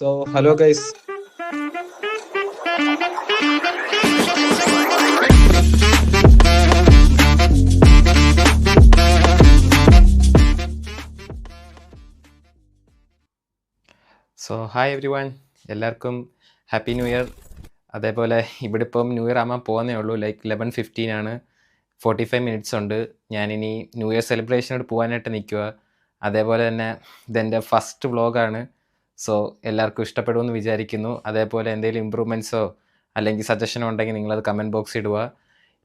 So, hello guys. Hi every one, എല്ലാവർക്കും happy new year. അതേപോലെ ഇവിടെ ഇപ്പം ന്യൂ ഇയർ ആകുമ്പോൾ പോകുന്നേ ഉള്ളൂ. 11:15 ആണ്. 45 മിനിറ്റ്സ് ഉണ്ട്. ഞാനിനി ന്യൂ ഇയർ സെലിബ്രേഷനോട് പോകാനായിട്ട് നിൽക്കുക. അതേപോലെ തന്നെ ഇതെൻ്റെ ഫസ്റ്റ് വ്ളോഗാണ്. സോ എല്ലാവർക്കും ഇഷ്ടപ്പെടുമെന്ന് വിചാരിക്കുന്നു. അതേപോലെ എന്തെങ്കിലും ഇമ്പ്രൂവ്മെൻറ്റ്സോ അല്ലെങ്കിൽ സജഷനോ ഉണ്ടെങ്കിൽ നിങ്ങളത് കമൻറ്റ് ബോക്സിൽ ഇടുക.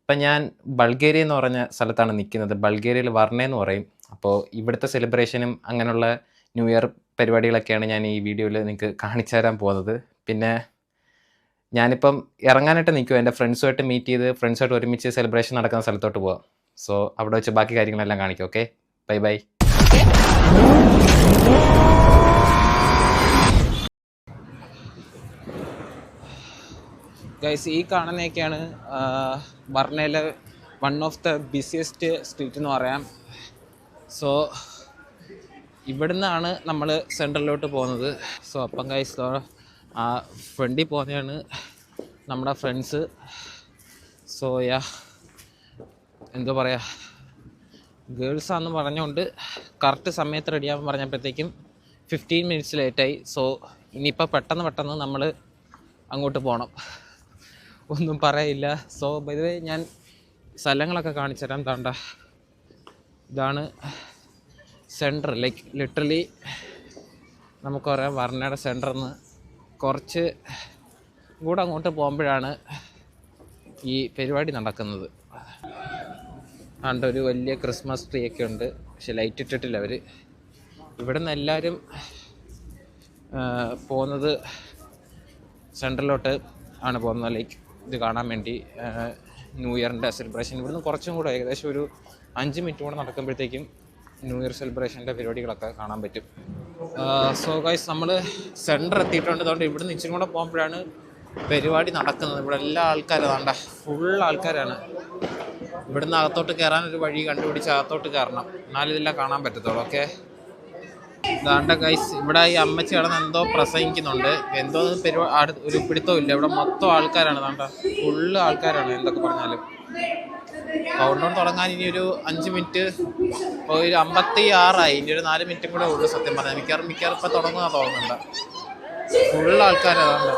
ഇപ്പം ഞാൻ ബൾഗേറിയ എന്ന് പറഞ്ഞ സ്ഥലത്താണ് നിൽക്കുന്നത്. ബൾഗേറിയയിൽ വർണ്ണ എന്ന് പറയും. അപ്പോൾ ഇവിടുത്തെ സെലിബ്രേഷനും അങ്ങനെയുള്ള ന്യൂ ഇയർ പരിപാടികളൊക്കെയാണ് ഞാൻ ഈ വീഡിയോയിൽ നിങ്ങൾക്ക് കാണിച്ചു തരാൻ പോകുന്നത്. പിന്നെ ഞാനിപ്പം ഇറങ്ങാനായിട്ട് നിൽക്കുക. എൻ്റെ ഫ്രണ്ട്സുമായിട്ട് മീറ്റ് ചെയ്ത് ഫ്രണ്ട്സുമായിട്ട് ഒരുമിച്ച് സെലിബ്രേഷൻ നടക്കുന്ന സ്ഥലത്തോട്ട് പോവാം. സോ അവിടെ വെച്ച് ബാക്കി കാര്യങ്ങളെല്ലാം കാണിക്കാം. Okay, by bye. ഗൈസ്, ഈ കാണുന്നതൊക്കെയാണ് ബർണയിലെ one of the busiest street എന്ന് പറയാം. സോ ഇവിടുന്നാണ് നമ്മൾ സെൻട്രലിലോട്ട് പോകുന്നത്. സോ അപ്പം ഗൈസ്, ആ ഫ്രണ്ടിൽ പോകുന്നതാണ് നമ്മുടെ ഫ്രണ്ട്സ്. സോ എന്തോ പറയുക, ഗേൾസാന്ന് പറഞ്ഞുകൊണ്ട് കറക്റ്റ് സമയത്ത് റെഡിയാകാൻ പറഞ്ഞപ്പോഴത്തേക്കും 15 മിനിറ്റ്സ് ലേറ്റായി. സോ ഇനിയിപ്പോൾ പെട്ടെന്ന് നമ്മൾ അങ്ങോട്ട് പോകണം. ഒന്നും പറയില്ല. സോ ബൈ ദ വേ ഞാൻ സ്ഥലങ്ങളൊക്കെ കാണിച്ചു തരാം. താണ്ട ഇതാണ് സെൻറ്റർ. ലിറ്ററലി നമുക്കറിയാം വർണ്ണയുടെ സെൻറ്ററിന്ന് കുറച്ച് കൂടെ അങ്ങോട്ട് പോകുമ്പോഴാണ് ഈ പരിപാടി നടക്കുന്നത്. ആണ്ട് ഒരു വലിയ ക്രിസ്മസ് ട്രീ ഒക്കെ ഉണ്ട്, പക്ഷെ ലൈറ്റ് ഇട്ടിട്ടില്ല അവർ. ഇവിടെ നിന്ന് എല്ലാവരും പോകുന്നത് സെൻറ്ററിലോട്ട് ആണ് പോകുന്നത്, ഇത് കാണാൻ വേണ്ടി. ന്യൂ ഇയറിൻ്റെ സെലിബ്രേഷൻ ഇവിടുന്ന് കുറച്ചും കൂടെ ഏകദേശം ഒരു 5 മിനിറ്റ് കൂടെ നടക്കുമ്പോഴത്തേക്കും ന്യൂ ഇയർ സെലിബ്രേഷൻ്റെ പരിപാടികളൊക്കെ കാണാൻ പറ്റും. സോ ഗൈസ്, നമ്മൾ സെൻറ്റർ എത്തിയിട്ടുണ്ട്. അതുകൊണ്ട് ഇവിടുന്ന് ഇച്ചിരി കൂടെ പോകുമ്പോഴാണ് പരിപാടി നടക്കുന്നത്. ഇവിടെ എല്ലാ ആൾക്കാരും അതാണ്ട ഫുൾ ആൾക്കാരാണ്. ഇവിടുന്ന് അകത്തോട്ട് കയറാനൊരു വഴി കണ്ടുപിടിച്ച് അകത്തോട്ട് കയറണം, എന്നാലും ഇതെല്ലാം കാണാൻ പറ്റത്തുള്ളൂ. ഓക്കെ, ദാണ്ട ഗൈസ്, ഇവിടെ ഈ അമ്മച്ചി കിടന്ന് എന്തോ പ്രസംഗിക്കുന്നുണ്ട്. എന്തോ ഒരു പിടുത്തവും ഇല്ല. ഇവിടെ മൊത്തം ആൾക്കാരാണ്. ദാണ്ട ഫുള്ള് ആൾക്കാരാണ്. എന്തൊക്കെ പറഞ്ഞാലും കൗണ്ട് ഡൗൺ തുടങ്ങാൻ ഇനി ഒരു 5 മിനിറ്റ്, ഇപ്പോൾ ഒരു 56 ഇനി ഒരു 4 മിനിറ്റും കൂടെ ഉള്ളു. സത്യം പറഞ്ഞാൽ മിക്കവാറും ഇപ്പം തുടങ്ങുന്ന തോന്നുന്നുണ്ട്. ഫുള്ള് ആൾക്കാരാണ്.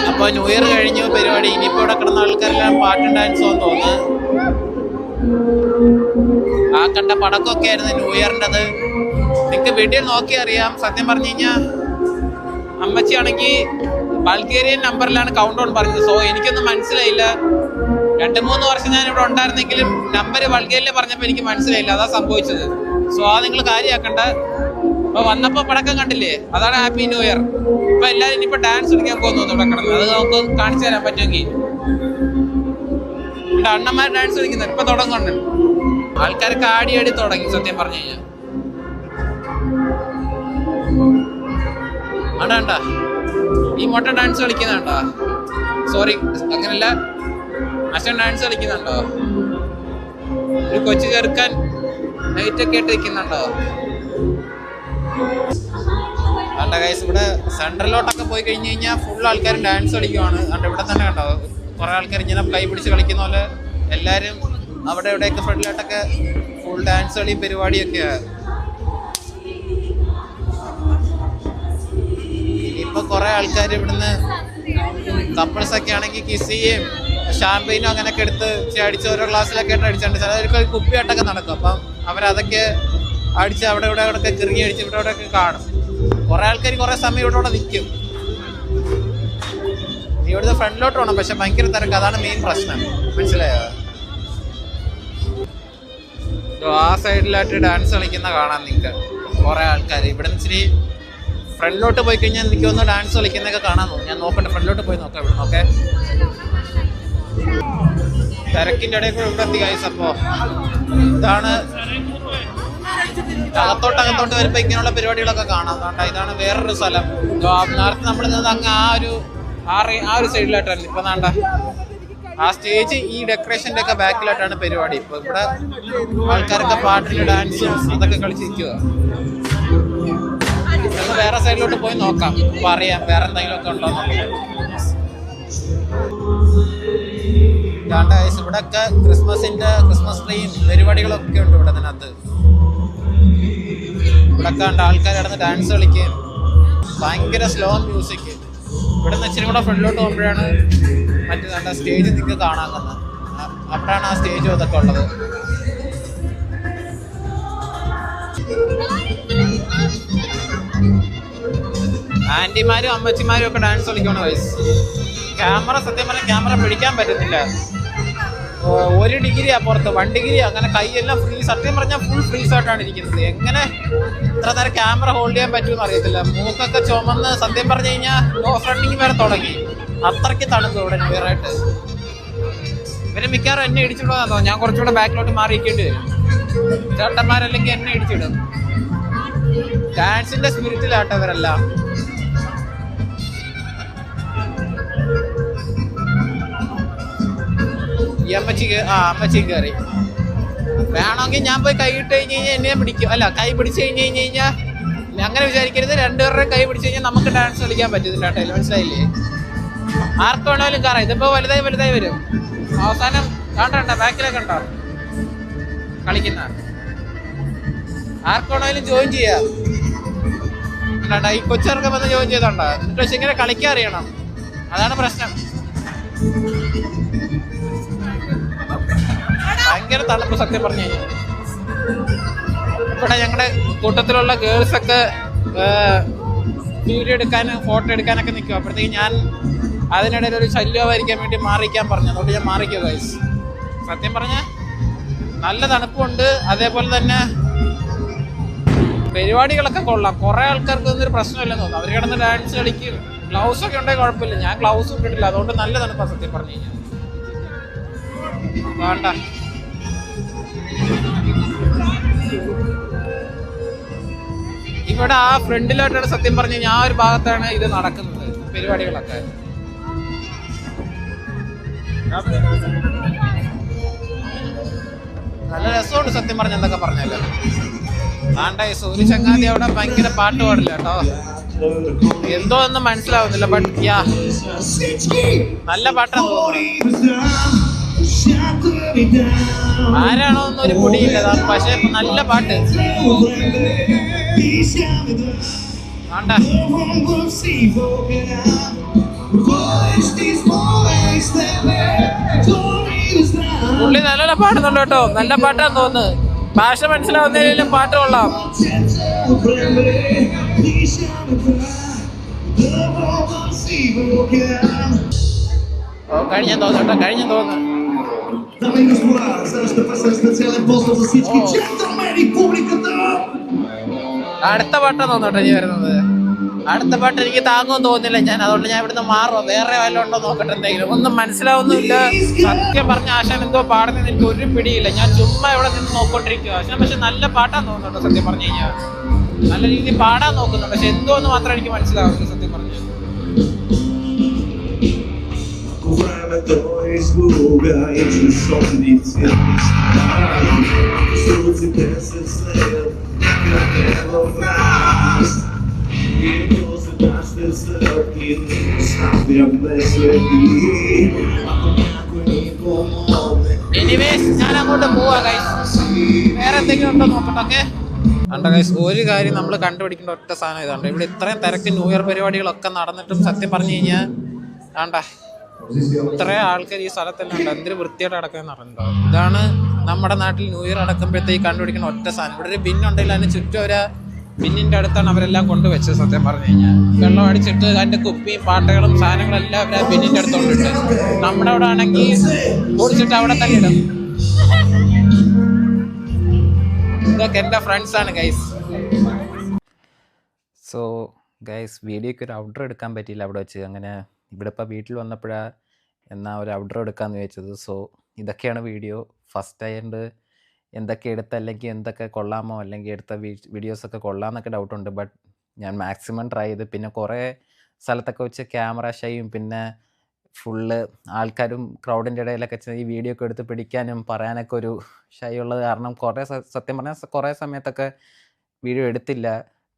അപ്പോൾ ന്യൂ ഇയർ കഴിഞ്ഞു പരിപാടി. ഇനിയിപ്പോൾ ഇവിടെ കിടന്ന ആൾക്കാരെല്ലാം പാട്ടും ഡാൻസും എന്ന് തോന്നുന്നു. ആ കണ്ട പടക്കമൊക്കെ ആയിരുന്നു ന്യൂ ഇയറിൻ്റെത്. നിങ്ങൾക്ക് വീഡിയോ നോക്കി അറിയാം. സത്യം പറഞ്ഞു കഴിഞ്ഞാൽ അമ്മച്ചിയാണെങ്കിൽ ബൾഗേറിയൻ നമ്പറിലാണ് കൗണ്ട് ഡൗൺ പറഞ്ഞത്. സോ എനിക്കൊന്നും മനസ്സിലായില്ല. 2-3 വർഷം ഞാൻ ഇവിടെ ഉണ്ടായിരുന്നെങ്കിലും നമ്പർ ബൾഗേറിയൻ പറഞ്ഞപ്പോൾ എനിക്ക് മനസ്സിലായില്ല. അതാ സംഭവിച്ചത്. സോ നിങ്ങൾ കാര്യമാക്കണ്ട. അപ്പോൾ വന്നപ്പോൾ പടക്കം കണ്ടില്ലേ, അതാണ് ഹാപ്പി ന്യൂ ഇയർ. ഇപ്പം എല്ലാവരും ഇനിയിപ്പോൾ ഡാൻസ് കളിക്കാൻ പോകുന്നു ഇവിടെ കിടന്ന്. അത് നമുക്ക് കാണിച്ചു തരാൻ പറ്റുമെങ്കിൽ. ഇവിടെ അണ്ണന്മാർ ഡാൻസ് കളിക്കുന്നത് ഇപ്പം തുടങ്ങുന്നുണ്ട്. ആൾക്കാരൊക്കെ ആടി തുടങ്ങി. സത്യം പറഞ്ഞു കഴിഞ്ഞാൽ അടാണ്ട ഈ മൊട്ട ഡാൻസ് കളിക്കുന്നുണ്ടോ? സോറി, അങ്ങനല്ല, അച്ഛൻ ഡാൻസ് കളിക്കുന്നുണ്ടോ? ഒരു കൊച്ചു ചെറുക്കാൻ ലൈറ്റൊക്കെ ഇട്ട് നിൽക്കുന്നുണ്ടോ? അല്ല ഗൈസ്, ഇവിടെ സെൻട്രലിലോട്ടൊക്കെ പോയി കഴിഞ്ഞ് കഴിഞ്ഞാൽ ഫുൾ ആൾക്കാരും ഡാൻസ് കളിക്കുവാണ്. അതുകൊണ്ട് ഇവിടെ തന്നെ കണ്ടോ കുറേ ആൾക്കാർ ഇങ്ങനെ കൈ പിടിച്ച് കളിക്കുന്ന പോലെ എല്ലാവരും അവിടെ ഇവിടെയൊക്കെ ഫ്രണ്ടിലോട്ടൊക്കെ ഫുൾ ഡാൻസ് കളി പരിപാടിയൊക്കെയാണ്. ഇനിയിപ്പോൾ കുറേ ആൾക്കാർ ഇവിടുന്ന് കപ്പിൾസൊക്കെ ആണെങ്കിൽ കിസ് ചെയ്യും, ഷാമ്പയിനും അങ്ങനെയൊക്കെ എടുത്ത് അടിച്ച് ഓരോ ഗ്ലാസ്സിലൊക്കെ ആയിട്ട് അടിച്ചിട്ടുണ്ട്. ചിലർക്ക് കുപ്പിയായിട്ടൊക്കെ നടക്കും. അപ്പം അവരതൊക്കെ അടിച്ച് അവിടെ ഒക്കെ കിറങ്ങി അടിച്ച് ഇവിടെയൊക്കെ കാണും. കുറേ ആൾക്കാർ കുറേ സമയം ഇവിടെ നിൽക്കും. ഇവിടുത്തെ ഫ്രണ്ടിലോട്ട് വേണം, പക്ഷെ ഭയങ്കര തിരക്ക്, അതാണ് മെയിൻ പ്രശ്നം. മനസ്സിലായോ? ആ സൈഡിലായിട്ട് ഡാൻസ് കളിക്കുന്ന കാണാം നിങ്ങൾക്ക് കുറേ ആൾക്കാർ. ഇവിടെ ഇച്ചിരി ഫ്രണ്ടിലോട്ട് പോയി കഴിഞ്ഞാൽ എനിക്ക് ഒന്ന് ഡാൻസ് കളിക്കുന്നതൊക്കെ കാണാൻ തോന്നും. ഞാൻ നോക്കട്ടെ, ഫ്രണ്ടിലോട്ട് പോയി നോക്കാം ഇവിടെ. ഓക്കെ, തിരക്കിൻ്റെ ഇടയിൽ കൂടെ ഇവിടെ എത്തി ഗൈസ്. അപ്പോൾ ഇതാണ് അകത്തോട്ട് വരുമ്പോൾ ഇങ്ങനെയുള്ള പരിപാടികളൊക്കെ കാണാം. ഇതാണ് വേറൊരു സ്ഥലം. നേരത്തെ നമ്മൾ നിന്നത് അങ്ങ് ആ ഒരു സൈഡിലായിട്ടാണ്. ഇപ്പം വേണ്ട ആ സ്റ്റേജ് ഈ ഡെക്കറേഷൻ്റെ ഒക്കെ ബാക്കിലായിട്ടാണ് പരിപാടി. ഇപ്പൊ ഇവിടെ ആൾക്കാരൊക്കെ പാട്ടിന് ഡാൻസും അതൊക്കെ കളിച്ചിരിക്കുക. വേറെ സൈഡിലോട്ട് പോയി നോക്കാം, അപ്പൊ അറിയാം വേറെ എന്തെങ്കിലും ഒക്കെ ഉണ്ടോ. ഇവിടെ ഒക്കെ ക്രിസ്മസ് ട്രീയും പരിപാടികളൊക്കെ ഉണ്ട് ഇവിടെ അതിനകത്ത്. ഇവിടെ കണ്ട ആൾക്കാർ കിടന്ന് ഡാൻസ് കളിക്കുകയും ഭയങ്കര സ്ലോ മ്യൂസിക്. ഇവിടെ നിന്ന് ഇച്ചിരി കൂടെ ഫ്രണ്ടിലോട്ട് പോകുമ്പോഴാണ് മറ്റേ നല്ല സ്റ്റേജ് നിങ്ങൾക്ക് കാണാക്കുന്നത്. അവിടെയാണ് ആ സ്റ്റേജും അതൊക്കെ ഉള്ളത്. ആന്റിമാരും അമ്മച്ചിമാരും ഒക്കെ ഡാൻസ് കളിക്കണം വയസ്സ്. ക്യാമറ സത്യം പറഞ്ഞാൽ ക്യാമറ പിടിക്കാൻ പറ്റുന്നില്ല. 1 ഡിഗ്രിയാ പുറത്ത്, 1 ഡിഗ്രി. അങ്ങനെ കൈയെല്ലാം ഫ്രീ, സത്യം പറഞ്ഞാൽ ഫുൾ ഫ്രീസ് ആയിട്ടാണ് ഇരിക്കുന്നത്. എങ്ങനെ ഇത്ര നേരം ക്യാമറ ഹോൾഡ് ചെയ്യാൻ പറ്റുമെന്ന് അറിയത്തില്ല. മൂക്കൊക്കെ ചുമന്ന് സത്യം പറഞ്ഞു കഴിഞ്ഞാൽ ഓഫ് റണ്ണിങ് വരെ തുടങ്ങി. അത്രയ്ക്ക് തണുക്കും ഇവിടെ ന്യൂയറായിട്ട്. ഇവര് മിക്കവാറും എന്നെ ഇടിച്ചിടുന്നതോ, ഞാൻ കുറച്ചുകൂടെ ബാക്കിലോട്ട് മാറിയിരിക്കേണ്ടി വരും. ചേട്ടന്മാരല്ലെങ്കിൽ എന്നെ ഇടിച്ചിടും. ഡാൻസിന്റെ സ്പിരിറ്റിലാട്ടോ ഇവരെല്ലാം. ഈ അമ്മച്ചി കയറി. വേണമെങ്കിൽ ഞാൻ പോയി കൈ ഇട്ട് കഴിഞ്ഞ് കഴിഞ്ഞാൽ എന്നെ പിടിക്കും. അല്ല, കൈ പിടിച്ചു കഴിഞ്ഞാൽ അങ്ങനെ വിചാരിക്കരുത്. രണ്ടുപേരുടെ കൈ പിടിച്ചു കഴിഞ്ഞാൽ നമുക്ക് ഡാൻസ് കളിക്കാൻ പറ്റുന്നില്ല കേട്ടോ. മനസ്സിലായില്ലേ? ആർക്ക് വേണമെങ്കിലും കയറാം. ഇതിപ്പോ വലുതായി വരും. അവസാനം കണ്ട ബാക്കിലൊക്കെ ഉണ്ടോ കളിക്കുന്ന. ആർക്ക് വേണമെങ്കിലും ജോയിൻ ചെയ്യാം. ഈ കൊച്ചർക്ക് വന്ന് ജോയിൻ ചെയ്തോണ്ടോ. എന്നിട്ട് പക്ഷെ ഇങ്ങനെ കളിക്കാൻ അറിയണം, അതാണ് പ്രശ്നം. ഭയങ്കര തണുപ്പ് സത്യം പറഞ്ഞു കഴിഞ്ഞാൽ. ഇവിടെ ഞങ്ങളുടെ കൂട്ടത്തിലുള്ള ഗേൾസൊക്കെ വീഡിയോ എടുക്കാനും ഫോട്ടോ എടുക്കാനൊക്കെ നിൽക്കും. അപ്പോഴത്തേക്ക് ഞാൻ അതിനിടയിൽ ഒരു ശല്യമായിരിക്കാൻ വേണ്ടി മാറിക്കാൻ പറഞ്ഞു. അതുകൊണ്ട് ഞാൻ മാറിക്കുക ഗൈസ്. സത്യം പറഞ്ഞാൽ നല്ല തണുപ്പുണ്ട്. അതേപോലെ തന്നെ പരിപാടികളൊക്കെ കൊള്ളാം. കുറേ ആൾക്കാർക്ക് ഒന്നൊരു പ്രശ്നമില്ലെന്ന് തോന്നുന്നു. അവർ കിടന്ന് ഡാൻസ് കളിക്കും. ഗ്ലൗസൊക്കെ ഉണ്ടെങ്കിൽ കുഴപ്പമില്ല. ഞാൻ ഗ്ലൗസ് ഇട്ടിട്ടില്ല, അതുകൊണ്ട് നല്ല തണുപ്പാണ് സത്യം പറഞ്ഞു കഴിഞ്ഞാൽ. വേണ്ട, ഇവിടെ ആ ഫ്രണ്ടിലോട്ടാണ് സത്യം പറഞ്ഞു കഴിഞ്ഞാൽ. ആ ഒരു ഭാഗത്താണ് ഇത് നടക്കുന്നത്, പരിപാടികളൊക്കെ. നല്ല രസമുണ്ട് സത്യം പറഞ്ഞ. എന്തൊക്കെ പറഞ്ഞല്ലോ. ഒരു ചങ്ങാതി അവിടെ ഭയങ്കര പാട്ട് പാടില്ല കേട്ടോ. എന്തോ ഒന്നും മനസ്സിലാവുന്നില്ല. ബട്ട് യാ, നല്ല പാട്ടാന്ന് തോന്നുന്നു. ആരാണോ എന്നൊരു പൊടിയില്ല, പക്ഷെ നല്ല പാട്ട്. പുള്ളി നല്ല പാടുന്നുണ്ട് കേട്ടോ. നല്ല പാട്ടാന്ന് തോന്നുന്നു. ഭാഷ മനസ്സിലാവുന്നതിലും പാട്ട് കൊള്ളാം. കഴിഞ്ഞ തോന്നുന്നു. അടുത്ത പാട്ടാണ് തോന്നട്ടെ ഇനി വരുന്നത്. അടുത്ത പാട്ട് എനിക്ക് താങ്ങുമെന്ന് തോന്നുന്നില്ല ഞാൻ. അതുകൊണ്ട് ഞാൻ ഇവിടുന്ന് മാറുമോ, വേറെ വല്ലതും ഉണ്ടോ നോക്കട്ടെ. എന്തെങ്കിലും ഒന്നും മനസ്സിലാവുന്നില്ല സത്യം പറഞ്ഞ. ആശാൻ എന്തോ പാടുന്നതിന് എനിക്ക് ഒരു പിടിയില്ല. ഞാൻ ചുമ്മാ ഇവിടെ നിന്ന് നോക്കൊണ്ടിരിക്കുക. ആശാൻ പക്ഷെ നല്ല പാട്ടാന്ന് തോന്നുന്നുണ്ടോ സത്യം പറഞ്ഞു കഴിഞ്ഞാൽ. നല്ല രീതിയിൽ പാടാൻ നോക്കുന്നുണ്ട്, പക്ഷെ എന്തോ എന്ന് മാത്രം എനിക്ക് മനസ്സിലാവുന്നില്ല സത്യം പറഞ്ഞു. എനിവേസ് ഞാൻ അങ്ങോട്ട് പോവാ ഗൈസ്. വേറെ എന്തെങ്കിലും ഉണ്ടോ നോക്കട്ടെ. ഓക്കെ കണ്ട ഗൈസ്, ഒരു കാര്യം നമ്മൾ കണ്ടുപിടിക്കേണ്ട ഒറ്റ സാധനം ഇതാണ്. ഇവിടെ ഇത്രയും തിരക്ക് ന്യൂ ഇയർ പരിപാടികളൊക്കെ നടന്നിട്ടും സത്യം പറഞ്ഞു കഴിഞ്ഞാൽ വേണ്ട ഇത്രയും ആൾക്കാർ ഈ സ്ഥലത്തെല്ലാം ഉണ്ട്. എന്തൊരു വൃത്തിയായിട്ട് അടക്കം നടന്നുണ്ടോ. ഇതാണ് നമ്മുടെ നാട്ടിൽ ന്യൂ ഇയർ അടക്കുമ്പോഴത്തേക്ക് കണ്ടുപിടിക്കുന്ന ഒറ്റ സാധനം. ഇവിടെ ഒരു ബിന്നുണ്ടെങ്കിൽ അതിന് ചുറ്റും ഒരു ബിന്നിൻ്റെ അടുത്താണ് അവരെല്ലാം കൊണ്ടുവച്ചത്. സത്യം പറഞ്ഞു കഴിഞ്ഞാൽ വെള്ളം അടിച്ചിട്ട് അതിൻ്റെ കുപ്പിയും പാട്ടകളും സാധനങ്ങളെല്ലാം അവർ ആ ബിന്നിൻ്റെ അടുത്ത് കൊണ്ടിട്ട്, നമ്മുടെ അവിടെ ആണെങ്കിൽ ഓടിച്ചിട്ട് അവിടെ തന്നെ ഇടും. ഇതൊക്കെ എൻ്റെ ഫ്രണ്ട്സാണ് ഗൈസ്. സോ ഗൈസ്, വീഡിയോയ്ക്ക് ഒരു ഔട്ട്ഡ്രോ എടുക്കാൻ പറ്റിയില്ല അവിടെ വെച്ച്. അങ്ങനെ ഇവിടെ ഇപ്പോൾ വീട്ടിൽ വന്നപ്പോഴാണ് എന്നാൽ ഒരു ഔട്ട്ഡ്രോ എടുക്കാമെന്ന് ചോദിച്ചത്. സോ ഇതൊക്കെയാണ് വീഡിയോ. ഫസ്റ്റ് ആയതുകൊണ്ട് എന്തൊക്കെ എടുത്ത, അല്ലെങ്കിൽ എന്തൊക്കെ കൊള്ളാമോ, അല്ലെങ്കിൽ എടുത്ത വീഡിയോസൊക്കെ കൊള്ളാമെന്നൊക്കെ ഡൗട്ടുണ്ട്. ബട്ട് ഞാൻ മാക്സിമം ട്രൈ ചെയ്ത്. പിന്നെ കുറേ സ്ഥലത്തൊക്കെ വെച്ച് ക്യാമറ ഷൈയും പിന്നെ ഫുള്ള് ആൾക്കാരും ക്രൗഡിൻ്റെ ഇടയിലൊക്കെ ഈ വീഡിയോ ഒക്കെ എടുത്ത് പിടിക്കാനും പറയാനൊക്കെ ഒരു ഷൈ ഉള്ളത് കാരണം സത്യം പറഞ്ഞാൽ കുറേ സമയത്തൊക്കെ വീഡിയോ എടുത്തില്ല.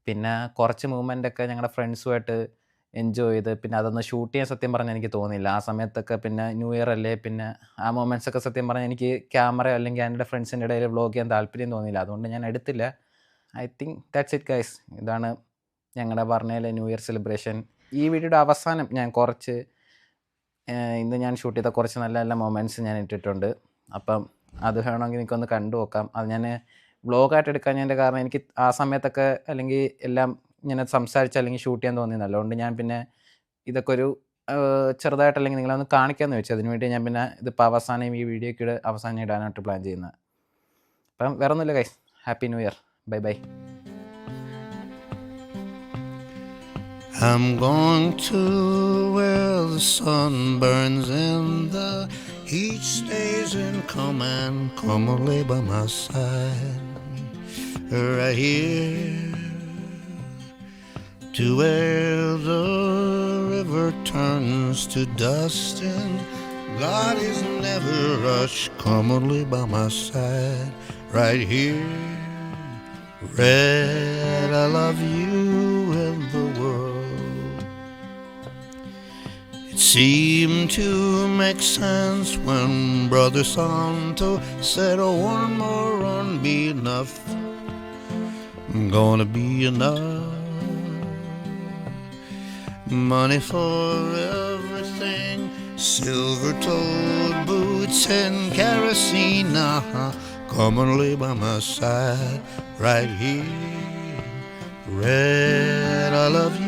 പിന്നെ കുറച്ച് മൂവ്മെൻ്റൊക്കെ ഞങ്ങളുടെ ഫ്രണ്ട്സുമായിട്ട് എൻജോയ് ചെയ്ത് പിന്നെ അതൊന്ന് ഷൂട്ട് ചെയ്യാൻ സത്യം പറഞ്ഞാൽ എനിക്ക് തോന്നിയില്ല ആ സമയത്തൊക്കെ. പിന്നെ ന്യൂ ഇയർ അല്ലേ, പിന്നെ ആ മൊമെൻറ്റ്സൊക്കെ സത്യം പറഞ്ഞാൽ എനിക്ക് ക്യാമറ അല്ലെങ്കിൽ എൻ്റെ ഫ്രണ്ട്സിൻ്റെ ഇടയിൽ വ്ളോഗ് ചെയ്യാൻ താല്പര്യം തോന്നിയില്ല. അതുകൊണ്ട് ഞാൻ എടുത്തില്ല. I think that's it guys. ഇതാണ് ഞങ്ങളുടെ പറഞ്ഞതിലെ ന്യൂ ഇയർ സെലിബ്രേഷൻ. ഈ വീഡിയോയുടെ അവസാനം ഞാൻ കുറച്ച് ഇന്ന് ഞാൻ ഷൂട്ട് ചെയ്ത കുറച്ച് നല്ല നല്ല മൊമെൻറ്റ്സ് ഞാൻ ഇട്ടിട്ടുണ്ട്. അപ്പം അത് വേണമെങ്കിൽ എനിക്കൊന്ന് കണ്ടു നോക്കാം. അത് ഞാൻ വ്ളോഗായിട്ട് എടുക്കാൻ കാരണം എനിക്ക് ആ സമയത്തൊക്കെ അല്ലെങ്കിൽ എല്ലാം ഇങ്ങനെ സംസാരിച്ച് അല്ലെങ്കിൽ ഷൂട്ട് ചെയ്യാൻ തോന്നിയതല്ല. അതുകൊണ്ട് ഞാൻ പിന്നെ ഇതൊക്കെ ഒരു ചെറുതായിട്ട് അല്ലെങ്കിൽ നിങ്ങളൊന്ന് കാണിക്കാമെന്ന് വെച്ചു. അതിനുവേണ്ടി ഞാൻ പിന്നെ ഇതിപ്പോൾ അവസാനം ഈ വീഡിയോയ്ക്ക് അവസാനം ഇടാനായിട്ട് പ്ലാൻ ചെയ്യുന്നത്. അപ്പം വേറെ ഒന്നുമില്ല guys. Happy new year. Bye bye. I'm going to where the sun burns and the heat stays and come and lay by my side. Right here to where the river turns to dust and God is never rushed. Come and lay by my side. Right here, Red, I love you and the world. It seemed to make sense when Brother Santo said, oh, one more run be enough. Gonna be enough. Money for everything, silver-toed boots and kerosene. Come and lay by my side right here. Red, I love you.